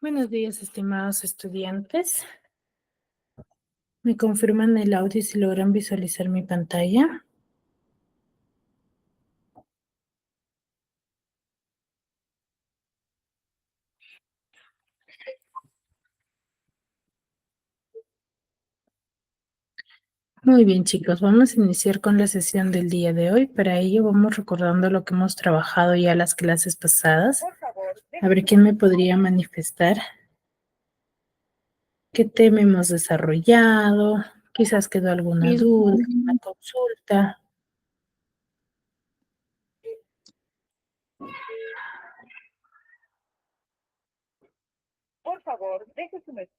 Buenos días, estimados estudiantes. ¿Me confirman el audio y si logran visualizar mi pantalla? Muy bien, chicos, vamos a iniciar con la sesión del día de hoy. Para ello vamos recordando lo que hemos trabajado ya las clases pasadas. A ver, ¿quién me podría manifestar qué tema hemos desarrollado? Quizás quedó alguna Mismo. duda, una consulta. Por favor, deje su mensaje.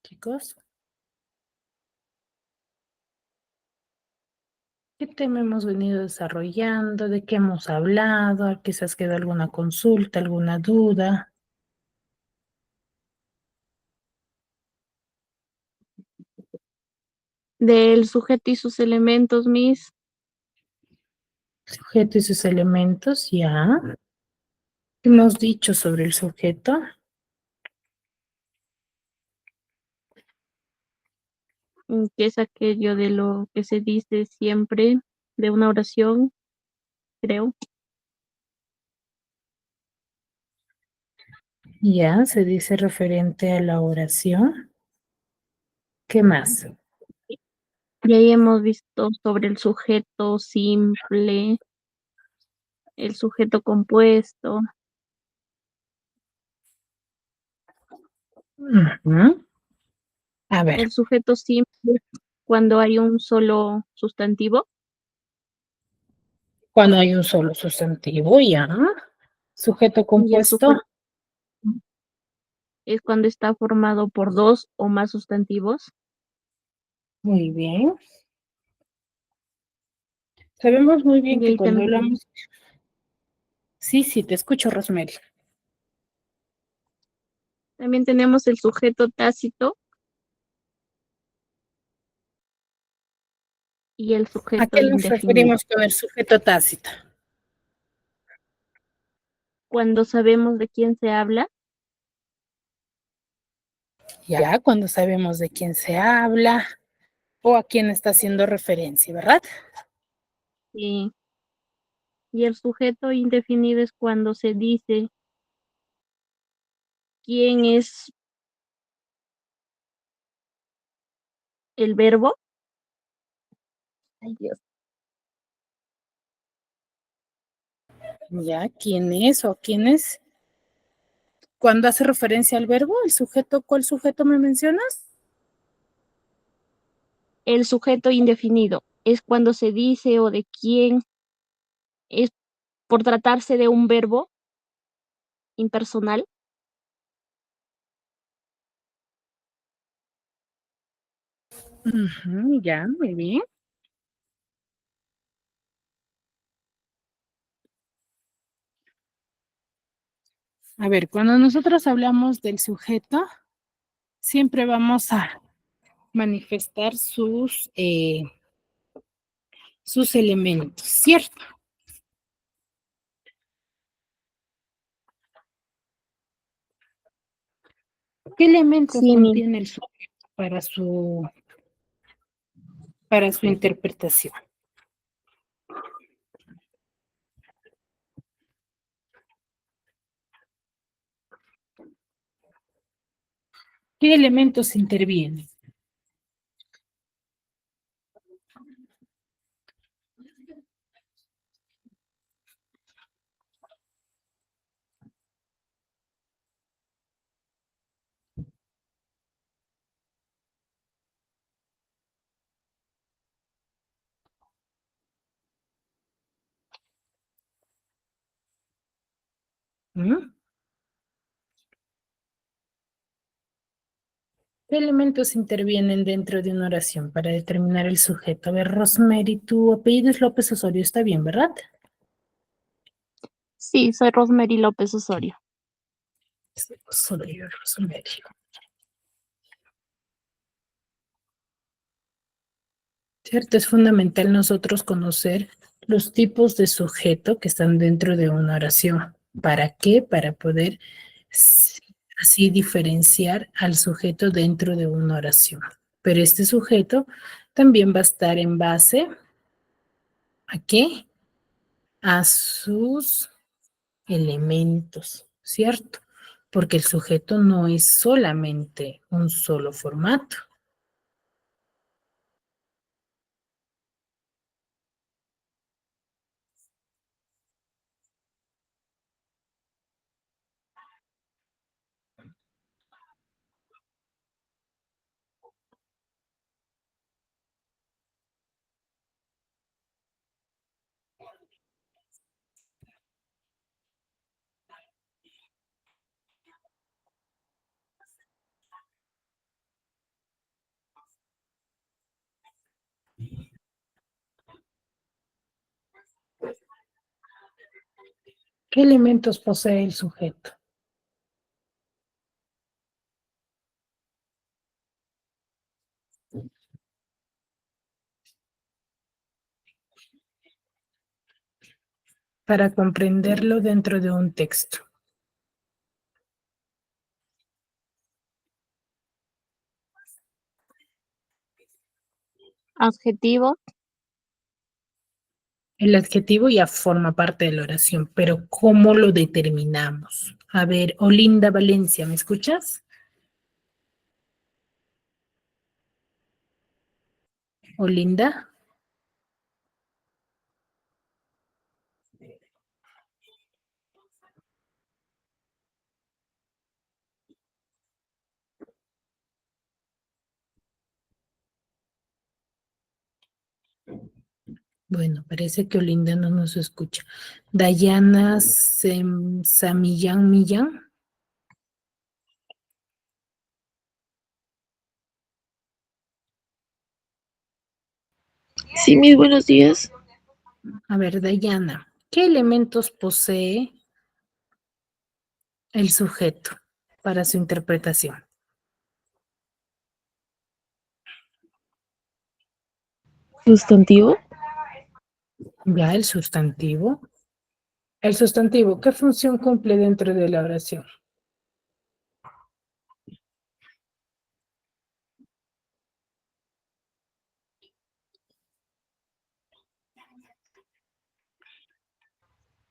Chicos, ¿qué tema hemos venido desarrollando? ¿De qué hemos hablado? Quizás quedó alguna consulta, alguna duda. Del sujeto y sus elementos, Miss. Sujeto y sus elementos, ya. ¿Qué hemos dicho sobre el sujeto? Que es aquello de lo que se dice siempre de una oración, creo. Ya, se dice referente a la oración. ¿Qué más? Y ahí hemos visto sobre el sujeto simple, el sujeto compuesto. Ujú. A ver, El sujeto simple cuando hay un solo sustantivo cuando hay un solo sustantivo, ya. Sujeto y el compuesto, sujeto es cuando está formado por dos o más sustantivos. muy bien. Sabemos muy bien Y que ahí cuando también, hablamos... Sí, sí, te escucho, Rosemary. también tenemos el sujeto tácito y el ¿A sujeto qué nos indefinido. referimos con el sujeto tácito? Cuando sabemos de quién se habla, Ya, cuando sabemos de quién se habla o a quién está haciendo referencia, ¿verdad? y el sujeto indefinido es cuando se dice quién es el verbo. Ay, Dios. Ya, ¿quién es o quién es? Cuando hace referencia al verbo, el sujeto, ¿cuál sujeto me mencionas? El sujeto indefinido es cuando se dice o de quién es por tratarse de un verbo impersonal. Ujú, ya, muy bien. A ver, cuando nosotros hablamos del sujeto, siempre vamos a manifestar sus elementos, ¿cierto? ¿Qué elementos Sí, contiene el sujeto para su interpretación? ¿Qué elementos intervienen? ¿Mm? ¿Qué elementos intervienen dentro de una oración para determinar el sujeto? A ver, Rosemary, tu apellido es López Osorio, está bien, ¿verdad? Sí, soy Rosemary López Osorio. Sí, Osorio, Rosemary. ¿Cierto? Es fundamental nosotros conocer los tipos de sujeto que están dentro de una oración. ¿Para qué? Para poder así diferenciar al sujeto dentro de una oración. Pero este sujeto también va a estar en base ¿a qué? A sus elementos, ¿cierto? Porque el sujeto no es solamente un solo formato. ¿Qué elementos posee el sujeto? Para comprenderlo dentro de un texto. Adjetivo, El adjetivo ya forma parte de la oración, pero ¿cómo lo determinamos? A ver, Olinda Valencia, ¿me escuchas? Olinda. Bueno, parece que Olinda no nos escucha. Dayana Samillán Millán. Sí, mis buenos días. A ver, Dayana, ¿qué elementos posee el sujeto para su interpretación? Sustantivo, Ya, el sustantivo. El sustantivo, ¿qué función cumple dentro de la oración?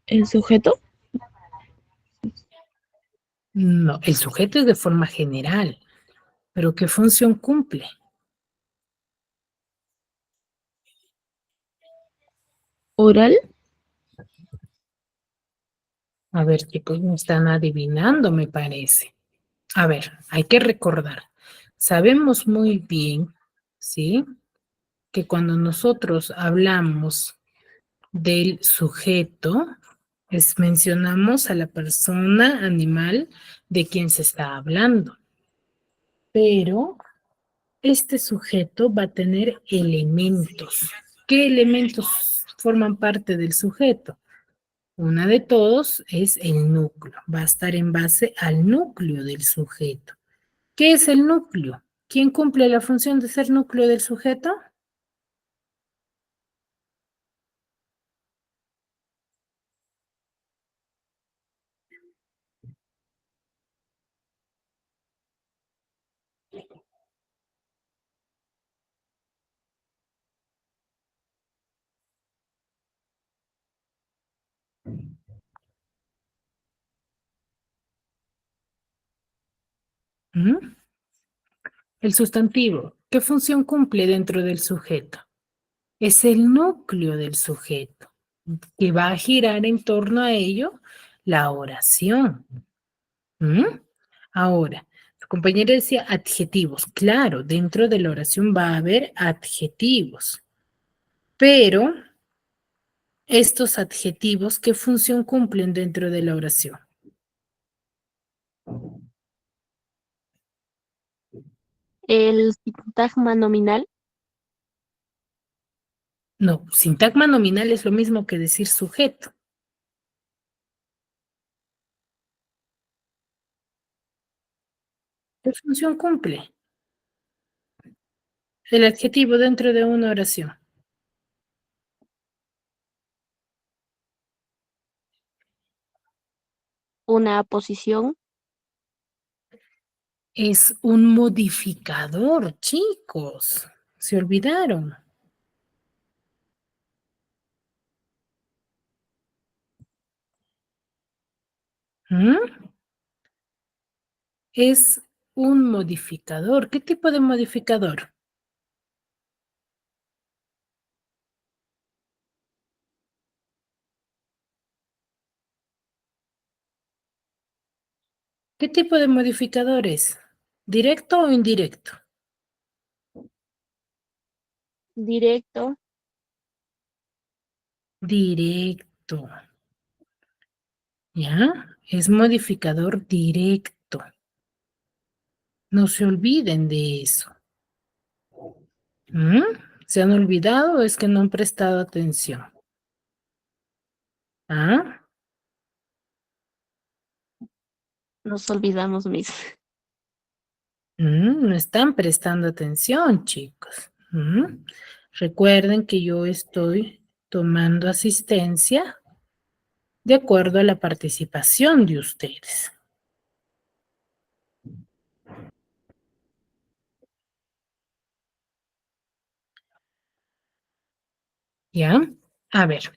el sujeto, No, el sujeto es de forma general, pero ¿qué función cumple? oral, A ver, chicos, me están adivinando, me parece. A ver, hay que recordar. Sabemos muy bien, ¿sí? Que cuando nosotros hablamos del sujeto, mencionamos a la persona, animal de quien se está hablando. Pero este sujeto va a tener elementos. ¿Qué elementos forman parte del sujeto? Una de todos es el núcleo. Va a estar en base al núcleo del sujeto. ¿Qué es el núcleo? ¿Quién cumple la función de ser núcleo del sujeto? ¿Mm? El sustantivo. ¿Qué función cumple dentro del sujeto? Es el núcleo del sujeto, que va a girar en torno a ello la oración. ¿Mm? Ahora, su compañera decía adjetivos. Claro, dentro de la oración va a haber adjetivos, pero estos adjetivos, ¿qué función cumplen dentro de la oración? El sintagma nominal. No, sintagma nominal es lo mismo que decir sujeto. ¿Qué función cumple? El adjetivo dentro de una oración. Una posición. Es un modificador, chicos. Se olvidaron. ¿Mm? Es un modificador. ¿Qué tipo de modificador? ¿Qué tipo de modificador es? ¿Directo o indirecto? Directo. Directo. ¿Ya? Es modificador directo. No se olviden de eso. ¿Mm? ¿Se han olvidado o es que no han prestado atención? ¿Ah? Nos olvidamos, Miss. No están prestando atención, chicos. Recuerden que yo estoy tomando asistencia de acuerdo a la participación de ustedes. ¿Ya? A ver,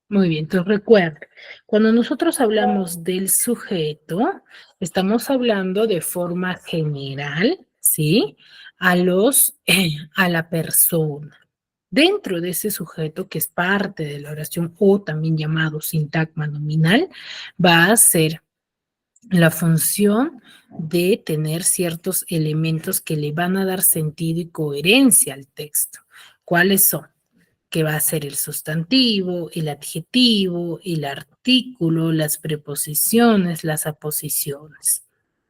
muy bien, entonces recuerden, cuando nosotros hablamos del sujeto, estamos hablando de forma general, ¿sí? A la persona. Dentro de ese sujeto, que es parte de la oración o también llamado sintagma nominal, va a ser la función de tener ciertos elementos que le van a dar sentido y coherencia al texto. ¿Cuáles son? Que va a ser el sustantivo, el adjetivo, el artículo, las preposiciones, las aposiciones.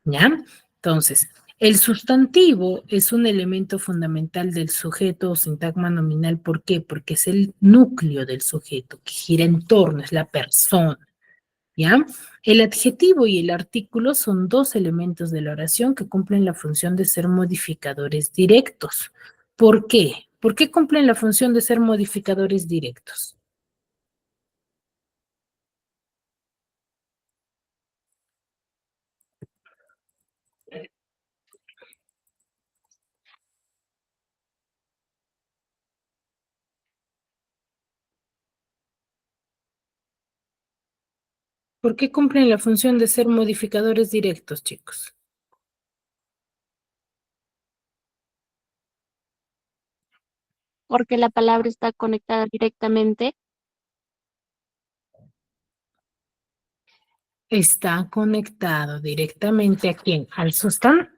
¿Ya? Entonces, el sustantivo es un elemento fundamental del sujeto o sintagma nominal. ¿Por qué? Porque es el núcleo del sujeto, que gira en torno, es la persona. ¿Ya? El adjetivo y el artículo son dos elementos de la oración que cumplen la función de ser modificadores directos. ¿Por qué? ¿Por qué cumplen la función de ser modificadores directos? ¿Por qué cumplen la función de ser modificadores directos, chicos? Porque la palabra está conectada directamente Está conectado directamente ¿a quién? Al sustantivo.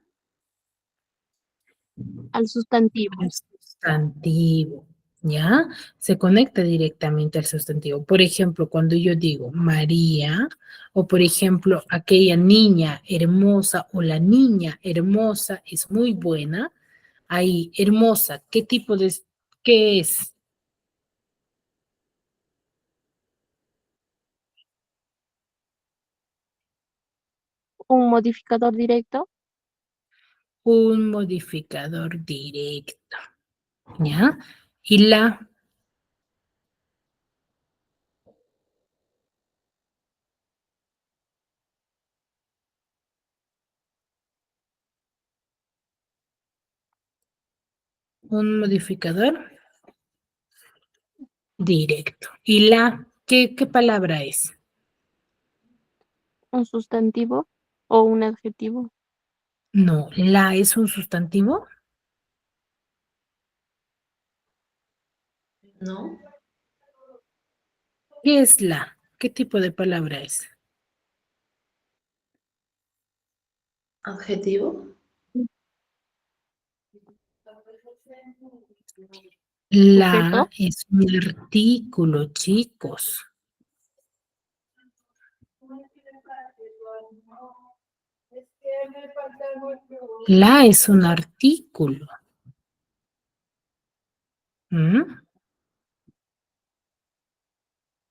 al sustantivo. Al sustantivo, ¿ya? Se conecta directamente al sustantivo. Por ejemplo, cuando yo digo María, o por ejemplo, aquella niña hermosa o la niña hermosa es muy buena, ahí, hermosa, qué es? Un modificador directo. Un modificador directo, ¿ya? Y un modificador directo. ¿Y qué palabra es? Un sustantivo o un adjetivo. No, la es un sustantivo. ¿No? ¿Qué es la? ¿Qué tipo de palabra es? ¿Adjetivo? La Sujeto. es un artículo, chicos. La es un artículo. ¿Mm?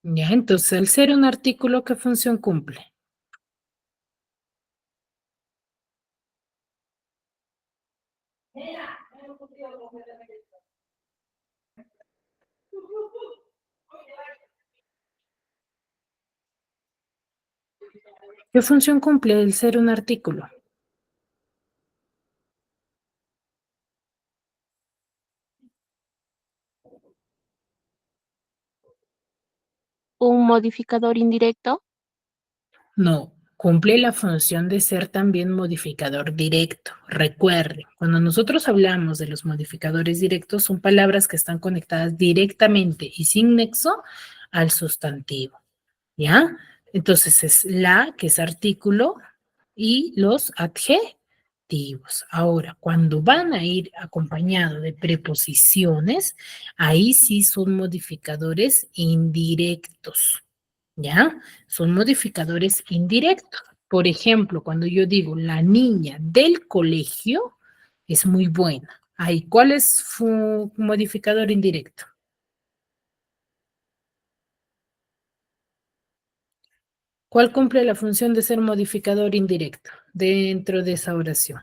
Ya, entonces, al ser un artículo, ¿qué función cumple? ¿Qué función cumple el ser un artículo? Un modificador indirecto. No, cumple la función de ser también modificador directo. Recuerde, cuando nosotros hablamos de los modificadores directos, son palabras que están conectadas directamente y sin nexo al sustantivo, ¿ya? Entonces es la, que es artículo, y los adjetivos. Ahora, cuando van a ir acompañados de preposiciones, ahí sí son modificadores indirectos. ¿Ya? Son modificadores indirectos. Por ejemplo, cuando yo digo la niña del colegio es muy buena. Ahí, ¿cuál es su modificador indirecto? ¿Cuál cumple la función de ser modificador indirecto dentro de esa oración?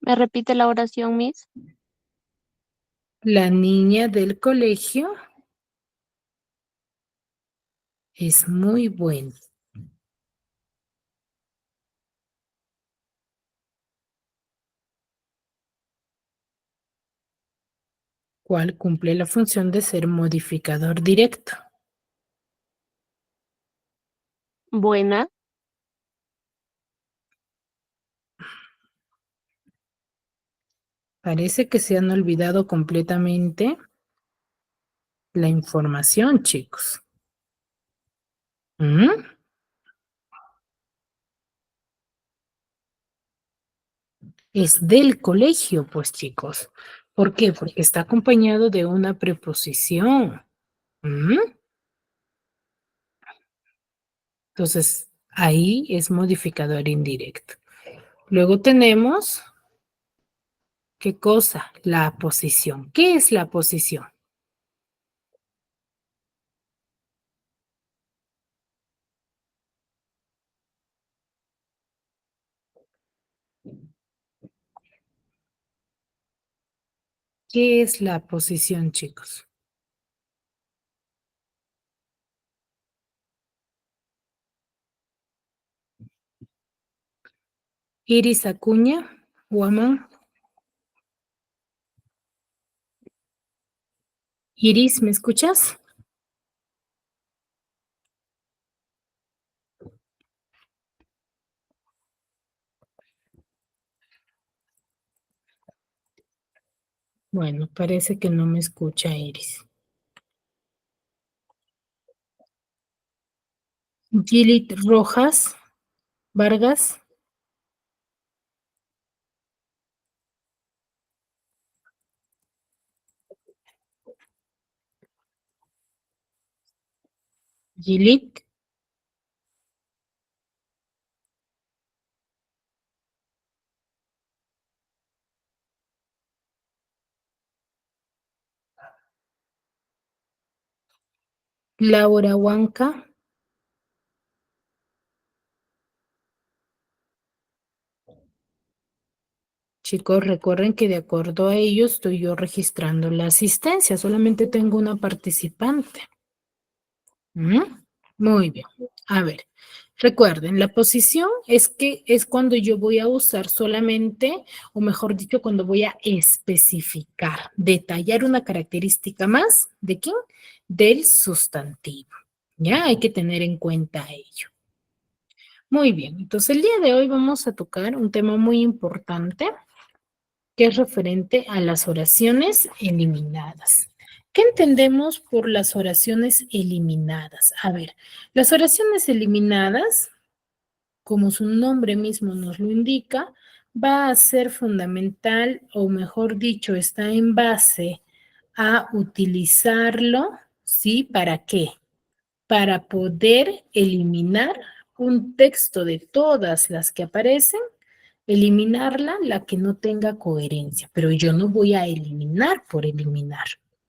¿Me repite la oración, Miss? La niña del colegio es muy buena. ¿Cuál cumple la función de ser modificador directo? Buena. Parece que se han olvidado completamente la información, chicos. ¿Mm? Es del colegio, pues chicos. ¿Por qué? Porque está acompañado de una preposición. ¿Mm? Entonces, ahí es modificador indirecto. Luego tenemos, ¿qué cosa? La posición. ¿Qué es la posición? ¿Qué es la posición, chicos? Iris Acuña, Woman. Iris, ¿me escuchas? Bueno, parece que no me escucha Iris. Gilit Rojas, Vargas. Gilit. Laura Huanca. Chicos, recuerden que de acuerdo a ellos estoy yo registrando la asistencia, solamente tengo una participante. ¿Mm? Muy bien. A ver, recuerden, la posición es que es cuando yo voy a usar solamente, o mejor dicho, cuando voy a especificar, detallar una característica más, ¿de quién? Del sustantivo. Ya hay que tener en cuenta ello. Muy bien, entonces el día de hoy vamos a tocar un tema muy importante que es referente a las oraciones eliminadas. ¿Qué entendemos por las oraciones eliminadas? A ver, las oraciones eliminadas, como su nombre mismo nos lo indica, va a ser fundamental, o mejor dicho, está en base a utilizarlo, ¿sí? ¿Para qué? Para poder eliminar un texto de todas las que aparecen, eliminarla, la que no tenga coherencia, pero yo no voy a eliminar por eliminar,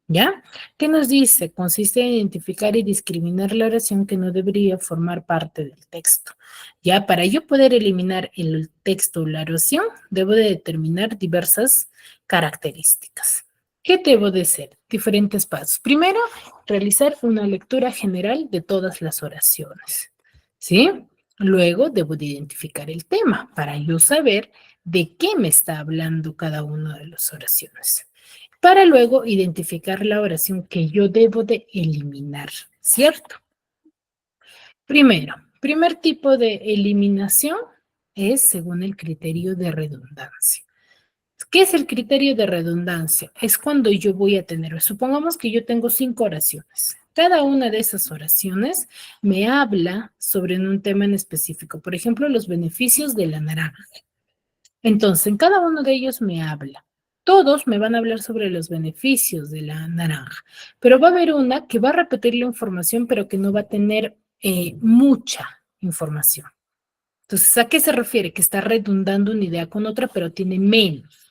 ¿ya? ¿Qué nos dice? Consiste en identificar y discriminar la oración que no debería formar parte del texto. Ya, para yo poder eliminar el texto o la oración, debo de determinar diversas características. ¿Qué debo de hacer? Diferentes pasos. Primero, realizar una lectura general de todas las oraciones, ¿sí? Luego debo de identificar el tema para yo saber de qué me está hablando cada una de las oraciones. Para luego identificar la oración que yo debo de eliminar, ¿cierto? Primero, primer tipo de eliminación es según el criterio de redundancia. ¿Qué es el criterio de redundancia? Es cuando yo voy a tener, supongamos que yo tengo 5 oraciones. Cada una de esas oraciones me habla sobre un tema en específico. Por ejemplo, los beneficios de la naranja. Entonces, en cada uno de ellos me habla. Todos me van a hablar sobre los beneficios de la naranja, pero va a haber una que va a repetir la información, pero que no va a tener mucha información. Entonces, ¿a qué se refiere? Que está redundando una idea con otra, pero tiene menos.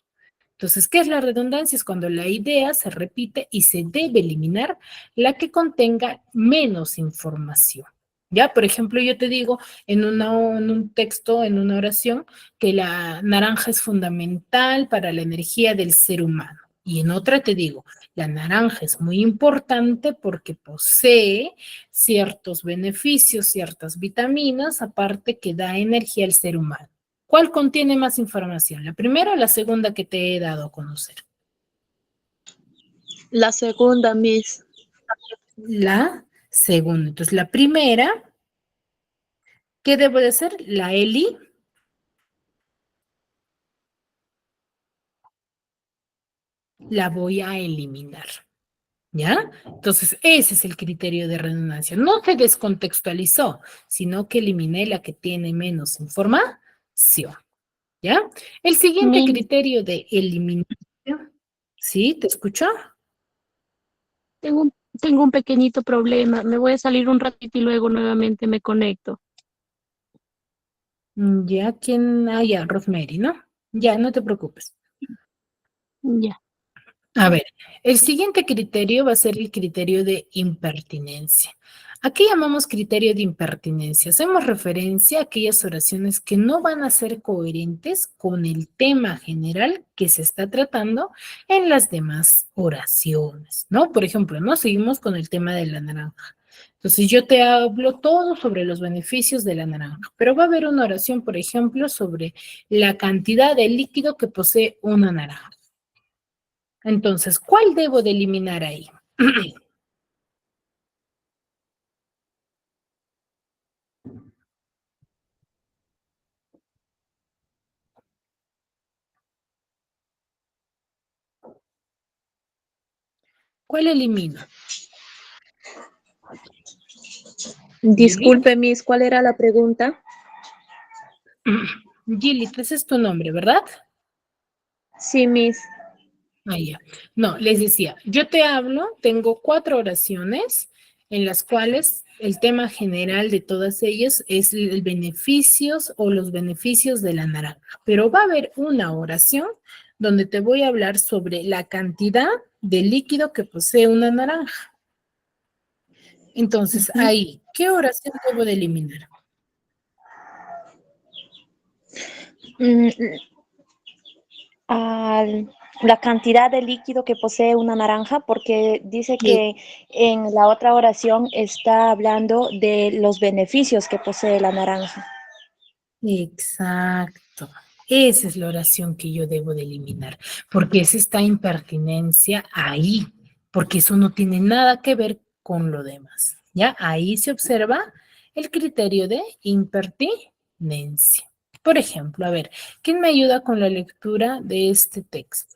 Entonces, ¿qué es la redundancia? Es cuando la idea se repite y se debe eliminar la que contenga menos información. Ya, por ejemplo, yo te digo en un texto, en una oración, que la naranja es fundamental para la energía del ser humano. Y en otra te digo, la naranja es muy importante porque posee ciertos beneficios, ciertas vitaminas, aparte que da energía al ser humano. ¿Cuál contiene más información? ¿La primera o la segunda que te he dado a conocer? La segunda, Miss. La segunda. Entonces, la primera, ¿qué debo de hacer? La Eli. La voy a eliminar. ¿Ya? Entonces, ese es el criterio de redundancia. No se descontextualizó, sino que eliminé la que tiene menos información. ¿Ya? El siguiente Miss, criterio de eliminación. ¿Sí? ¿Te escucho? tengo un pequeñito problema. Me voy a salir un ratito y luego nuevamente me conecto. Ya, ¿quién? Ah, ya, Rosemary, ¿no? Ya, no te preocupes. Ya. A ver, el siguiente criterio va a ser el criterio de impertinencia. ¿A qué llamamos criterio de impertinencia? Hacemos referencia a aquellas oraciones que no van a ser coherentes con el tema general que se está tratando en las demás oraciones, ¿no? Por ejemplo, ¿no? Seguimos con el tema de la naranja. Entonces, yo te hablo todo sobre los beneficios de la naranja, pero va a haber una oración, por ejemplo, sobre la cantidad de líquido que posee una naranja. Entonces, ¿cuál debo de eliminar ahí? ¿Cuál elimino? Gili. Disculpe, Miss, ¿cuál era la pregunta? Gili, ese es tu nombre, ¿verdad? Sí, Miss. Ah, ya. No, les decía, yo te hablo, tengo 4 oraciones en las cuales el tema general de todas ellas es el beneficios o los beneficios de la naranja. Pero va a haber una oración donde te voy a hablar sobre la cantidad de líquido que posee una naranja. Entonces, ahí, ¿qué oración debo de eliminar? Mm, la cantidad de líquido que posee una naranja, porque dice que en la otra oración está hablando de los beneficios que posee la naranja. Exacto. Esa es la oración que yo debo de eliminar, porque es esta impertinencia ahí, porque eso no tiene nada que ver con lo demás. ¿Ya? Ahí se observa el criterio de impertinencia. Por ejemplo, a ver, ¿quién me ayuda con la lectura de este texto?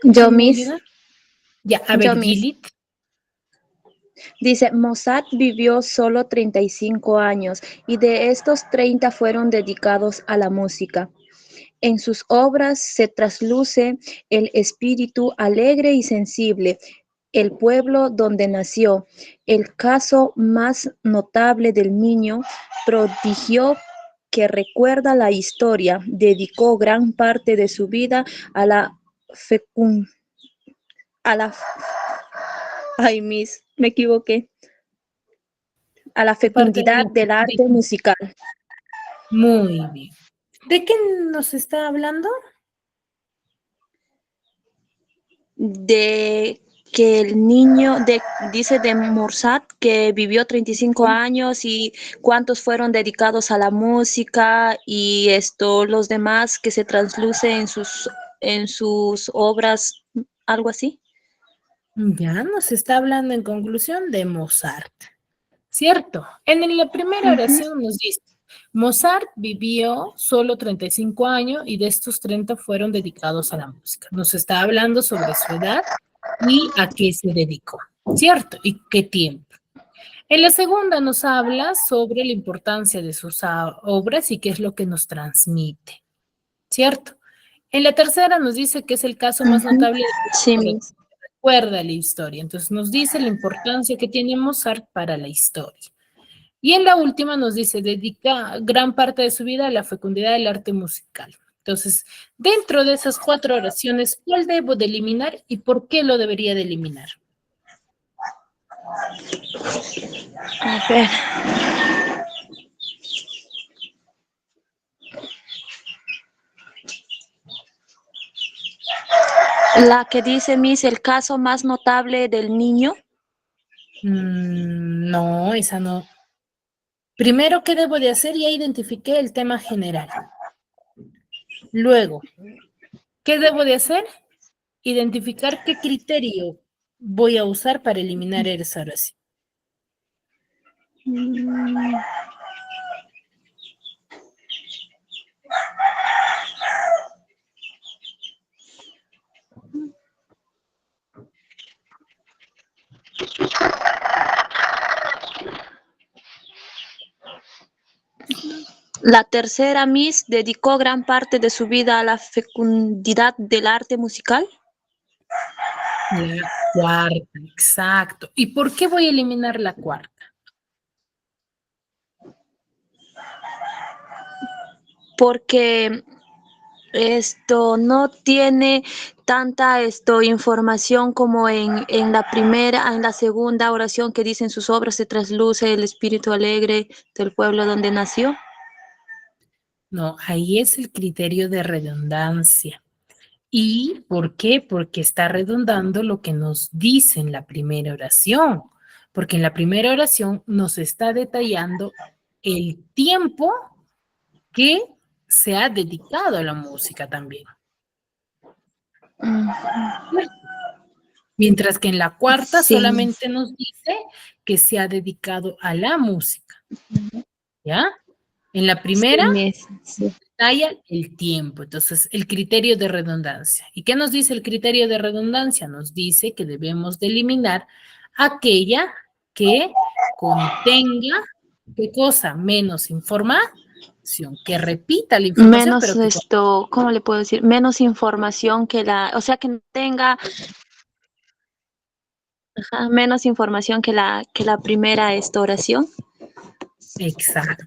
Yo, ¿Quién me Miss. ayuda? Ya, a Yo, ver, Miss. Gilit. Dice, Mozart vivió solo 35 años y de estos 30 fueron dedicados a la música. En sus obras se trasluce el espíritu alegre y sensible, el pueblo donde nació. El caso más notable del niño prodigio que recuerda la historia, dedicó gran parte de su vida a la fecund a la ay, me equivoqué, a la ¿Qué parte de fecundidad la del arte fecundidad? musical. Muy bien. ¿De qué nos está hablando? De que el niño, dice de Mozart, que vivió 35 años y cuántos fueron dedicados a la música y los demás que se trasluce en sus obras, algo así. Ya nos está hablando en conclusión de Mozart, ¿cierto? En la primera oración nos dice, Mozart vivió solo 35 años y de estos 30 fueron dedicados a la música. Nos está hablando sobre su edad y a qué se dedicó, ¿cierto? Y qué tiempo. En la segunda nos habla sobre la importancia de sus obras y qué es lo que nos transmite, ¿cierto? En la tercera nos dice que es el caso más notable Sí, de Miss. recuerda la historia. Entonces nos dice la importancia que tiene Mozart para la historia. Y en la última nos dice, dedica gran parte de su vida a la fecundidad del arte musical. Entonces, dentro de esas 4 oraciones, ¿cuál debo de eliminar y por qué lo debería de eliminar? A ver. La que dice Miss, el caso más notable del niño. No, esa no. Primero, ¿qué debo de hacer? Ya identifiqué el tema general. Luego, ¿qué debo de hacer? Identificar qué criterio voy a usar para eliminar esa oración. La tercera Miss dedicó gran parte de su vida a la fecundidad del arte musical. La cuarta, exacto. ¿Y por qué voy a eliminar la cuarta? Porque esto no tiene tanta información como en la primera, en la segunda oración que dice en sus obras se trasluce el espíritu alegre del pueblo donde nació. No, ahí es el criterio de redundancia. ¿Y por qué? Porque está redundando lo que nos dice en la primera oración. Porque en la primera oración nos está detallando el tiempo que se ha dedicado a la música también. Mientras que en la cuarta Sí, solamente nos dice que se ha dedicado a la música. ¿Ya? En la sí, primera sí. detalla el tiempo, entonces el criterio de redundancia. ¿Y qué nos dice el criterio de redundancia? Nos dice que debemos de eliminar aquella que contenga, ¿qué cosa? Menos información, que repita la información, Menos pero que ¿cómo le puedo decir? Menos información que o sea, que no tenga menos información que la primera oración. exacto,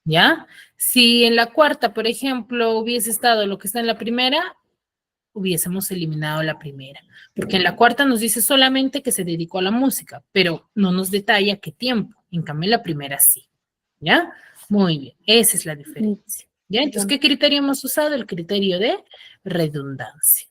¿ya? Si en la cuarta, por ejemplo, hubiese estado lo que está en la primera, hubiésemos eliminado la primera, porque en la cuarta nos dice solamente que se dedicó a la música, pero no nos detalla qué tiempo. En cambio, la primera sí, ¿ya? Muy bien, esa es la diferencia. ¿Ya? Entonces, ¿qué criterio hemos usado? El criterio de redundancia.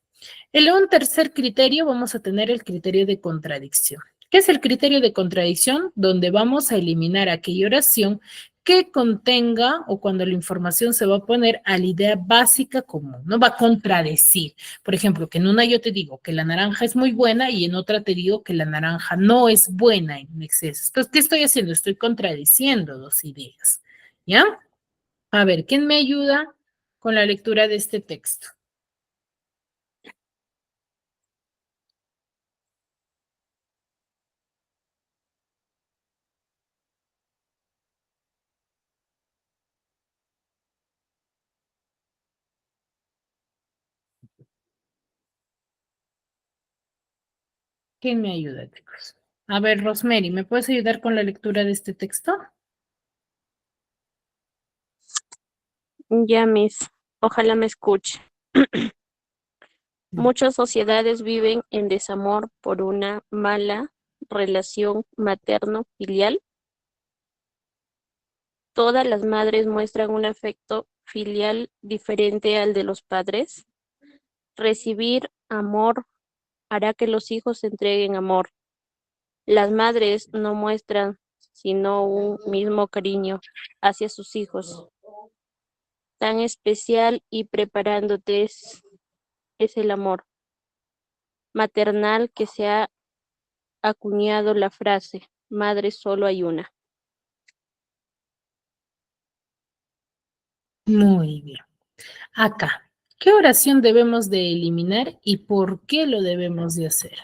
En un tercer criterio vamos a tener el criterio de contradicción. ¿Qué es el criterio de contradicción? Donde vamos a eliminar aquella oración que contenga o cuando la información se va a poner a la idea básica común, no va a contradecir. Por ejemplo, que en una yo te digo que la naranja es muy buena y en otra te digo que la naranja no es buena en exceso. Entonces, ¿qué estoy haciendo? Estoy contradiciendo dos ideas. ¿Ya? A ver, ¿quién me ayuda con la lectura de este texto? ¿Quién me ayuda, chicos? A ver, Rosemary, ¿me puedes ayudar con la lectura de este texto? Ya, Miss, ojalá me escuche. Muchas sociedades viven en desamor por una mala relación materno-filial. Todas las madres muestran un afecto filial diferente al de los padres. Recibir amor hará que los hijos entreguen amor. Las madres no muestran sino un mismo cariño hacia sus hijos. Tan especial y preparándote es el amor maternal que se ha acuñado la frase, madre solo hay una. Muy bien. Acá, ¿qué oración debemos de eliminar y por qué lo debemos de hacer?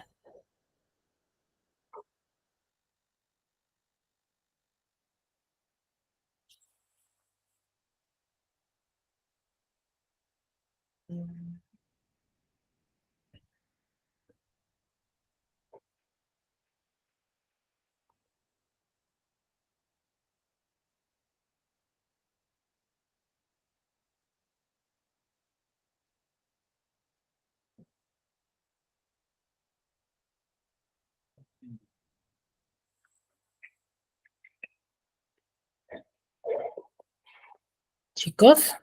Chicos,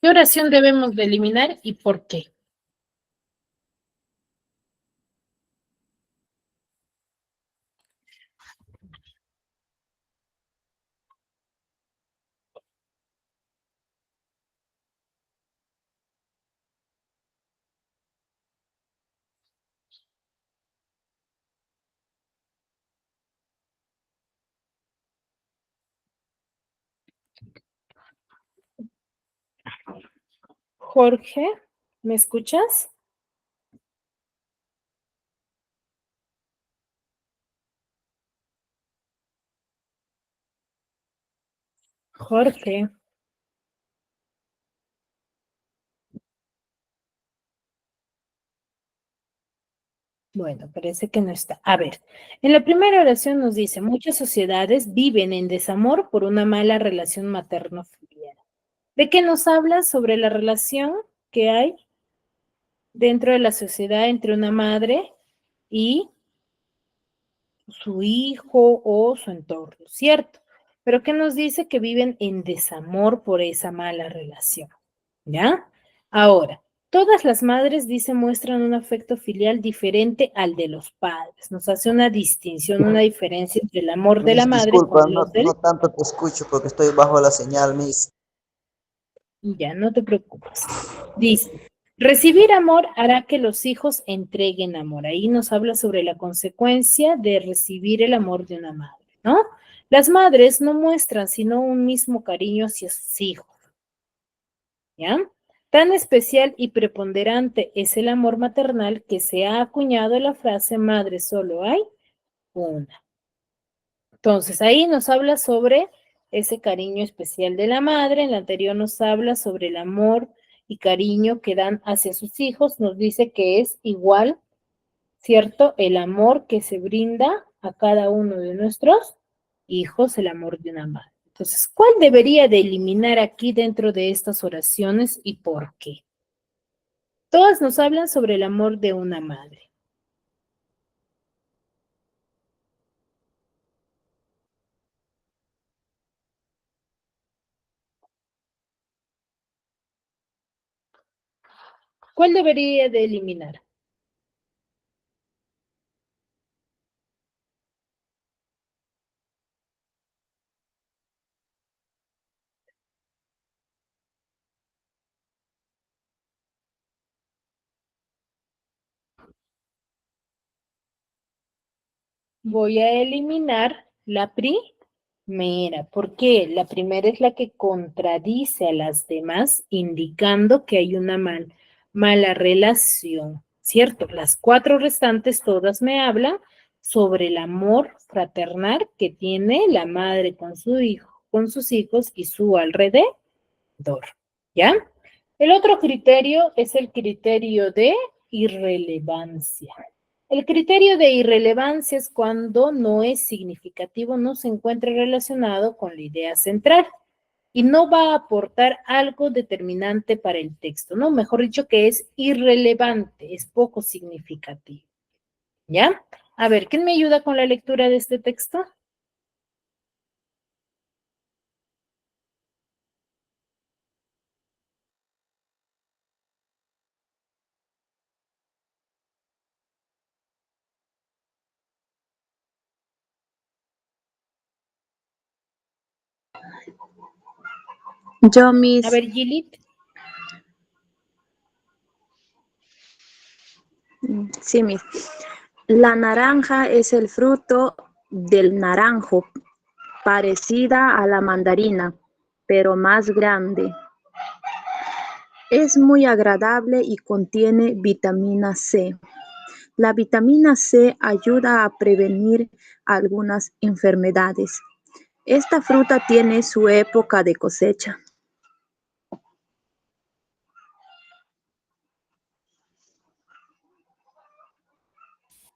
¿qué oración debemos de eliminar y por qué? Jorge, ¿me escuchas? Jorge. Bueno, parece que no está. A ver, en la primera oración nos dice, muchas sociedades viven en desamor por una mala relación materno-filial. ¿De qué nos habla sobre la relación que hay dentro de la sociedad entre una madre y su hijo o su entorno, ¿cierto? Pero ¿qué nos dice? Que viven en desamor por esa mala relación, ¿ya? Ahora, todas las madres, dice, muestran un afecto filial diferente al de los padres. Nos hace una distinción, una diferencia entre el amor de la Miss, madre con disculpa, los del... no tanto te escucho porque estoy bajo la señal, Miss. Ya, no te preocupes. Dice, recibir amor hará que los hijos entreguen amor. Ahí nos habla sobre la consecuencia de recibir el amor de una madre, ¿no? Las madres no muestran sino un mismo cariño hacia sus hijos, ¿ya? Tan especial y preponderante es el amor maternal que se ha acuñado la frase madre solo hay una. Entonces, ahí nos habla sobre ese cariño especial de la madre. En la anterior nos habla sobre el amor y cariño que dan hacia sus hijos. Nos dice que es igual, ¿cierto? El amor que se brinda a cada uno de nuestros hijos, el amor de una madre. Entonces, ¿cuál debería de eliminar aquí dentro de estas oraciones y por qué? Todas nos hablan sobre el amor de una madre. ¿Cuál debería de eliminar? Voy a eliminar la primera. ¿Por qué? La primera es la que contradice a las demás, indicando que hay una mala relación, ¿cierto? Las cuatro restantes todas me hablan sobre el amor fraternal que tiene la madre con su hijo, con sus hijos y su alrededor, ¿ya? El otro criterio es el criterio de irrelevancia. El criterio de irrelevancia es cuando no es significativo, no se encuentra relacionado con la idea central y no va a aportar algo determinante para el texto, ¿no? Mejor dicho, que es irrelevante, es poco significativo. ¿Ya? A ver, ¿quién me ayuda con la lectura de este texto? Yo, A Miss. ver, Gilit. Sí, Miss. La naranja es el fruto del naranjo, parecida a la mandarina, pero más grande. Es muy agradable y contiene vitamina C. La vitamina C ayuda a prevenir algunas enfermedades. Esta fruta tiene su época de cosecha.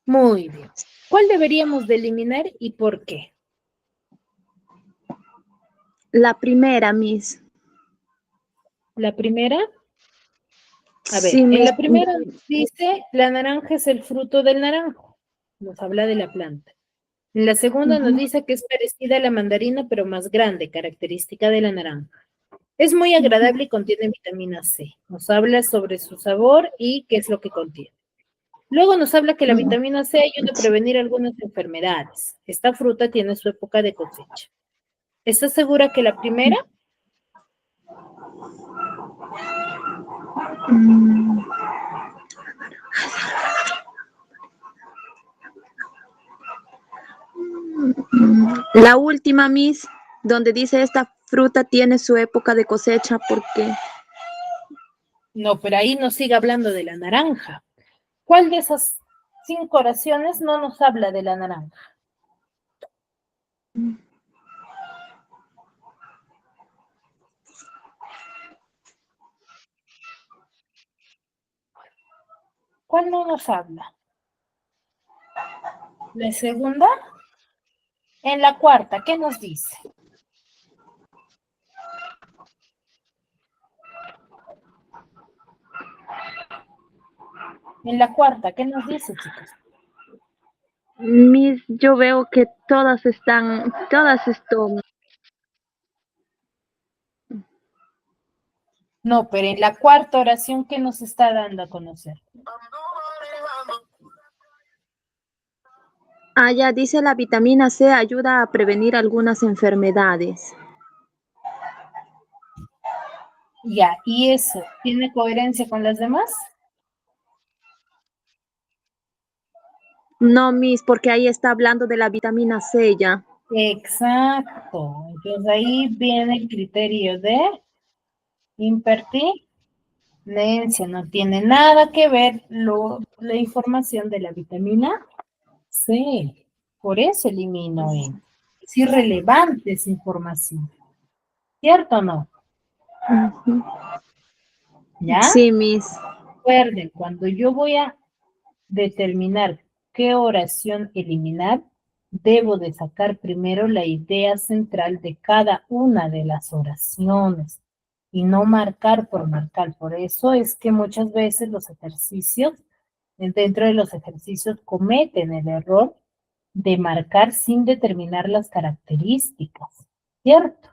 Muy bien. ¿Cuál deberíamos de eliminar y por qué? La primera, Miss. La primera, a ver, Sí, en Miss. la primera dice, la naranja es el fruto del naranjo. Nos habla de la planta. En la segunda nos dice que es parecida a la mandarina, pero más grande, característica de la naranja. Es muy agradable y contiene vitamina C. Nos habla sobre su sabor y qué es lo que contiene. Luego nos habla que la vitamina C ayuda a prevenir algunas enfermedades. Esta fruta tiene su época de cosecha. ¿Estás segura que la primera? La última, Miss, donde dice esta fruta tiene su época de cosecha porque No, pero ahí nos sigue hablando de la naranja. ¿Cuál de esas 5 oraciones no nos habla de la naranja? ¿Cuál no nos habla? ¿La segunda? En la cuarta, ¿qué nos dice? En la cuarta, ¿qué nos dice, chicos? Miss, yo veo que todas esto. No, pero en la cuarta oración, ¿qué nos está dando a conocer? Ya dice la vitamina C ayuda a prevenir algunas enfermedades. Ya, ¿y eso tiene coherencia con las demás? No, Miss, porque ahí está hablando de la vitamina C ya. Exacto. Entonces ahí viene el criterio de impertinencia. No tiene nada que ver la información de la vitamina C. Por eso elimino N. Es irrelevante esa información. ¿Cierto o no? ¿Ya? Sí, Miss. Recuerden, cuando yo voy a determinar qué oración eliminar, debo de sacar primero la idea central de cada una de las oraciones y no marcar por marcar. Por eso es que muchas veces los ejercicios, dentro de los ejercicios, cometen el error de marcar sin determinar las características, ¿cierto?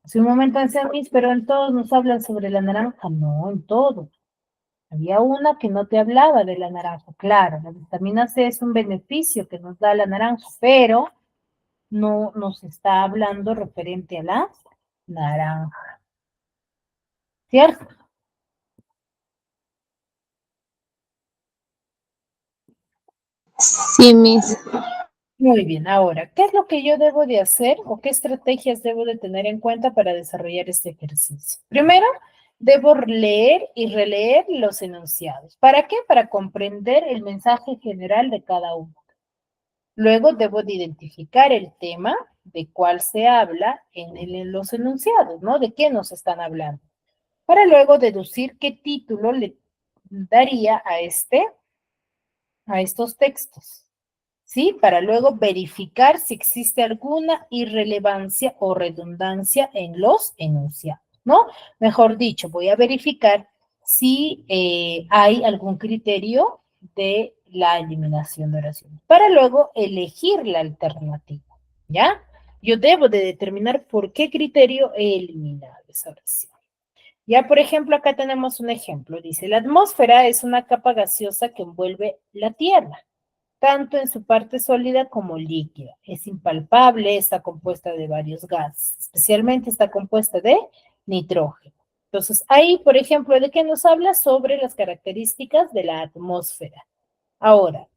Hace un momento decía Miss, pero en todos nos hablan sobre la naranja. No, en todos. Había una que no te hablaba de la naranja. Claro, la vitamina C es un beneficio que nos da la naranja, pero no nos está hablando referente a la naranja. ¿Cierto? Sí, Miss. Muy bien, ahora, ¿qué es lo que yo debo de hacer o qué estrategias debo de tener en cuenta para desarrollar este ejercicio? Primero, debo leer y releer los enunciados. ¿Para qué? Para comprender el mensaje general de cada uno. Luego debo de identificar el tema de cuál se habla en los enunciados, ¿no? ¿De qué nos están hablando? Para luego deducir qué título le daría a este a estos textos, ¿sí? Para luego verificar si existe alguna irrelevancia o redundancia en los enunciados, ¿no? Mejor dicho, voy a verificar si hay algún criterio de la eliminación de oraciones, para luego elegir la alternativa, ¿ya? Yo debo de determinar por qué criterio he eliminado esa oración. Ya, por ejemplo, acá tenemos un ejemplo. Dice, la atmósfera es una capa gaseosa que envuelve la Tierra, tanto en su parte sólida como líquida. Es impalpable, está compuesta de varios gases, especialmente está compuesta de nitrógeno. Entonces, ahí, por ejemplo, ¿de qué nos habla? Sobre las características de la atmósfera. Ahora,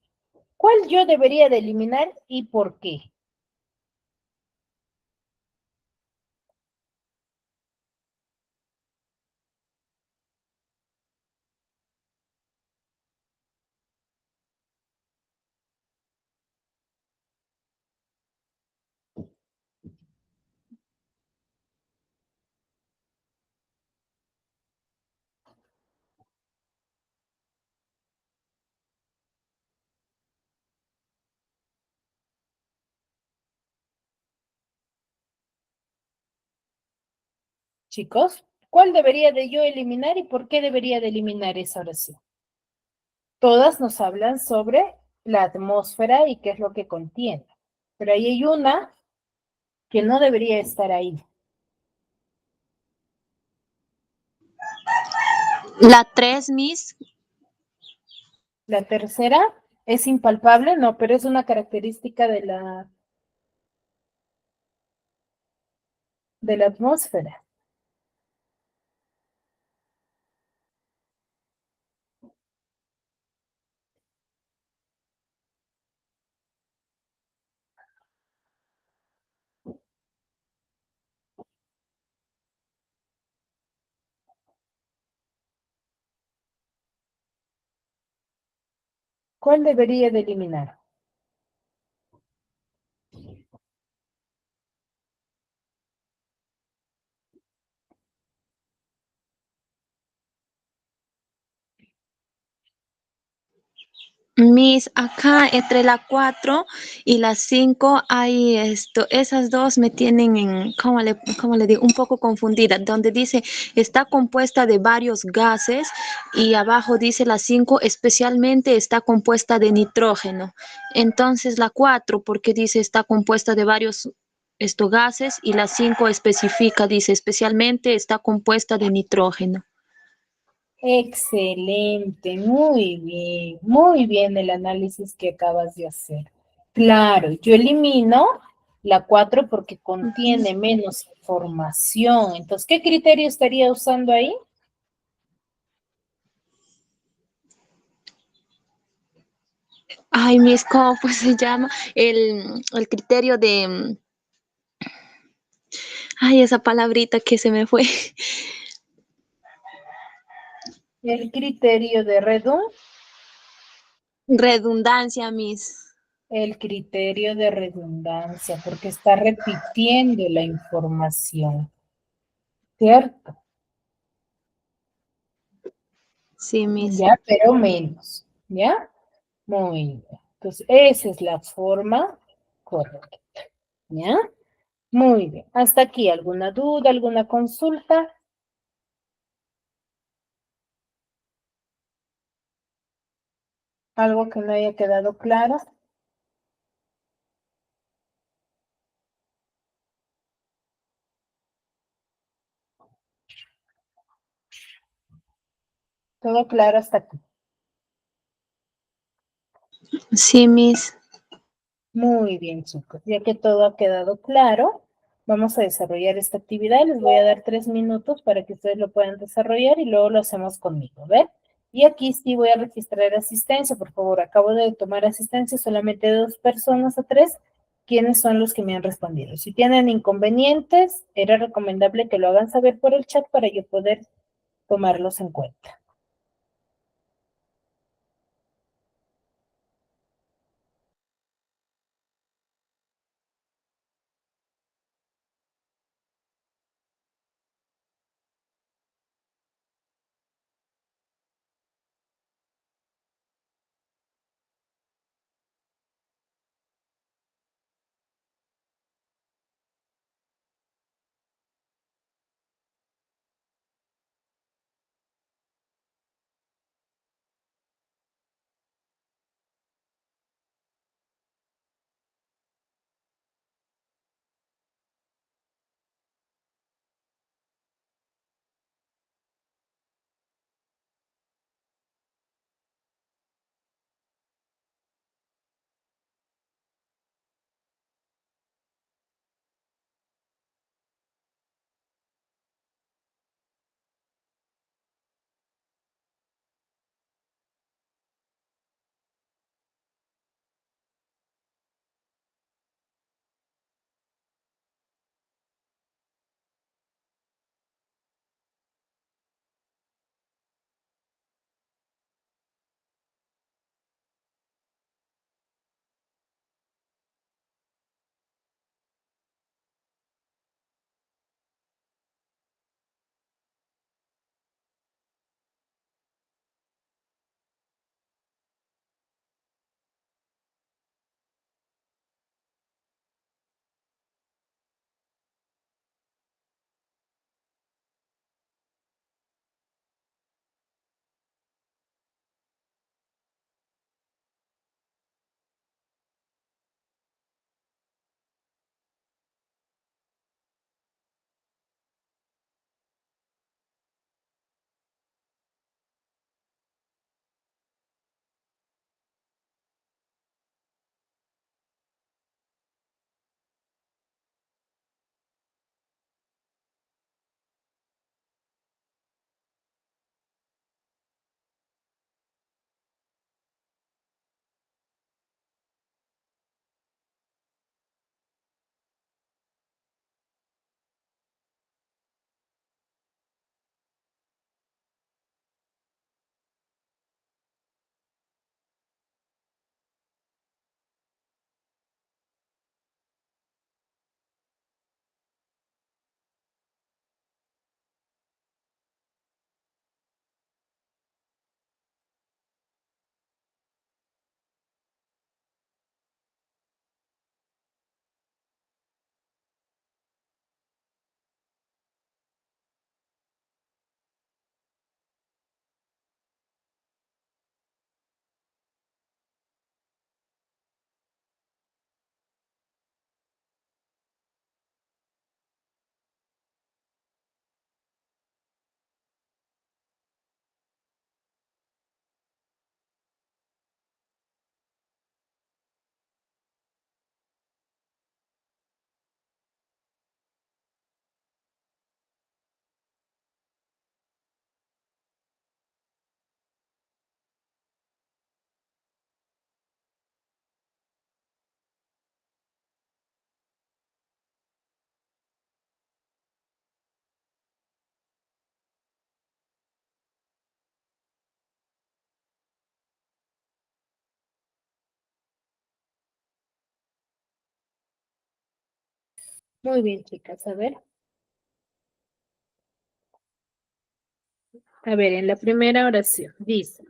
¿cuál yo debería de eliminar y por qué? Chicos, ¿cuál debería de yo eliminar y por qué debería de eliminar esa oración? Todas nos hablan sobre la atmósfera y qué es lo que contiene, pero ahí hay una que no debería estar ahí. La 3, Miss. La tercera es impalpable, no, pero es una característica de la atmósfera. ¿Cuál debería de eliminar? Miss, acá entre la 4 y la 5 hay esas dos me tienen cómo le digo, un poco confundida, donde dice está compuesta de varios gases y abajo dice la 5 especialmente está compuesta de nitrógeno. Entonces la 4 porque dice está compuesta de varios gases y la 5 especifica, dice especialmente está compuesta de nitrógeno. Excelente, muy bien el análisis que acabas de hacer. Claro, yo elimino la 4 porque contiene menos información. Entonces, ¿qué criterio estaría usando ahí? Ay, Miss, ¿cómo pues se llama? El criterio de, ay, esa palabrita que se me fue. El criterio de Redundancia, Miss. el criterio de redundancia, porque está repitiendo la información, ¿cierto? Sí, Miss. Ya, pero menos, ¿ya? Muy bien. Entonces, esa es la forma correcta, ¿ya? Muy bien. Hasta aquí, ¿alguna duda, alguna consulta? ¿Algo que no haya quedado claro? ¿Todo claro hasta aquí? Sí, Miss. Muy bien, chicos. Ya que todo ha quedado claro, vamos a desarrollar esta actividad. Les voy a dar 3 minutos para que ustedes lo puedan desarrollar y luego lo hacemos conmigo, ¿ver? Y aquí sí voy a registrar asistencia, por favor. Acabo de tomar asistencia solamente de 2 personas a 3. ¿Quiénes son los que me han respondido? Si tienen inconvenientes, era recomendable que lo hagan saber por el chat para yo poder tomarlos en cuenta. Muy bien, chicas, a ver. A ver, en la primera oración dice,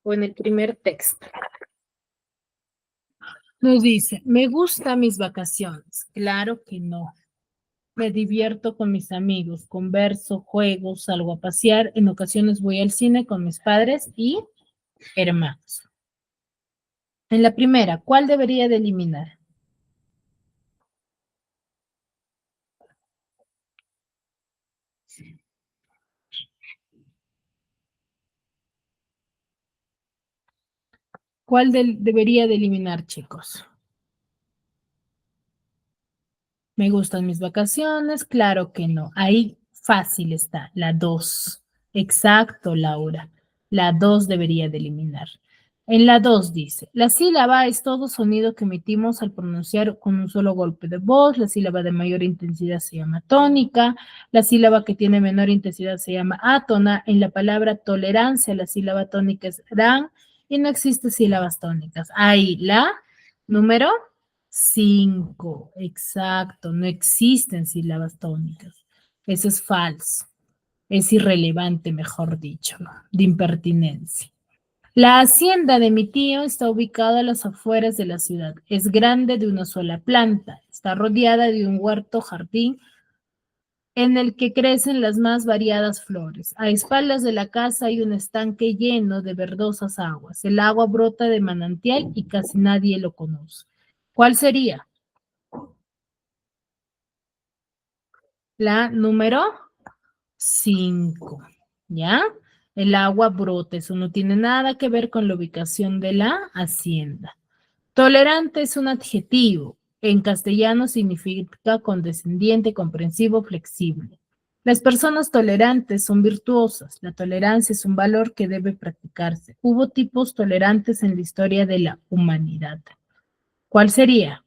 o en el primer texto, nos dice, me gustan mis vacaciones. Claro que no. Me divierto con mis amigos, converso, juego, salgo a pasear. En ocasiones voy al cine con mis padres y hermanos. En la primera, ¿cuál debería de eliminar? ¿Cuál debería de eliminar, chicos? ¿Me gustan mis vacaciones? Claro que no. Ahí fácil está, la 2. Exacto, Laura. La 2 debería de eliminar. En la 2 dice, la sílaba es todo sonido que emitimos al pronunciar con un solo golpe de voz. La sílaba de mayor intensidad se llama tónica. La sílaba que tiene menor intensidad se llama átona. En la palabra tolerancia, la sílaba tónica es ran y no existe sílabas tónicas. Ahí la número 5, exacto, no existen sílabas tónicas. Eso es falso, es irrelevante, mejor dicho, ¿no? De impertinencia. La hacienda de mi tío está ubicada a las afueras de la ciudad. Es grande de una sola planta. Está rodeada de un huerto jardín en el que crecen las más variadas flores. A espaldas de la casa hay un estanque lleno de verdosas aguas. El agua brota de manantial y casi nadie lo conoce. ¿Cuál sería? La número 5, ¿ya? El agua brota, eso no tiene nada que ver con la ubicación de la hacienda. Tolerante es un adjetivo. En castellano significa condescendiente, comprensivo, flexible. Las personas tolerantes son virtuosas. La tolerancia es un valor que debe practicarse. Hubo tipos tolerantes en la historia de la humanidad. ¿Cuál sería?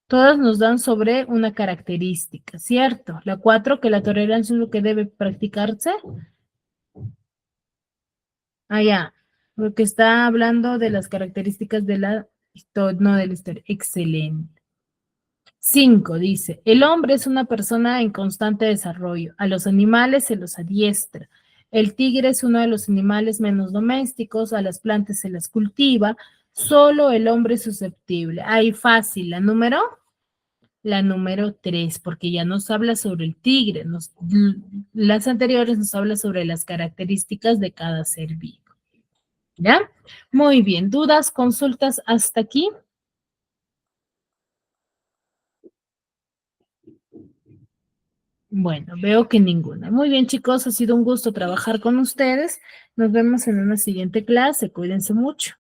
Todas nos dan sobre una característica, ¿cierto? La 4, que la tolerancia es lo que debe practicarse. Ya, porque está hablando de las características de la historia, no de la historia. Excelente. 5 dice, el hombre es una persona en constante desarrollo. A los animales se los adiestra. El tigre es uno de los animales menos domésticos, a las plantas se las cultiva. Solo el hombre es susceptible. Ahí fácil, la número 3, porque ya nos habla sobre el tigre, las anteriores nos habla sobre las características de cada ser vivo. ¿Ya? Muy bien, ¿dudas, consultas hasta aquí? Bueno, veo que ninguna. Muy bien, chicos, ha sido un gusto trabajar con ustedes. Nos vemos en una siguiente clase. Cuídense mucho.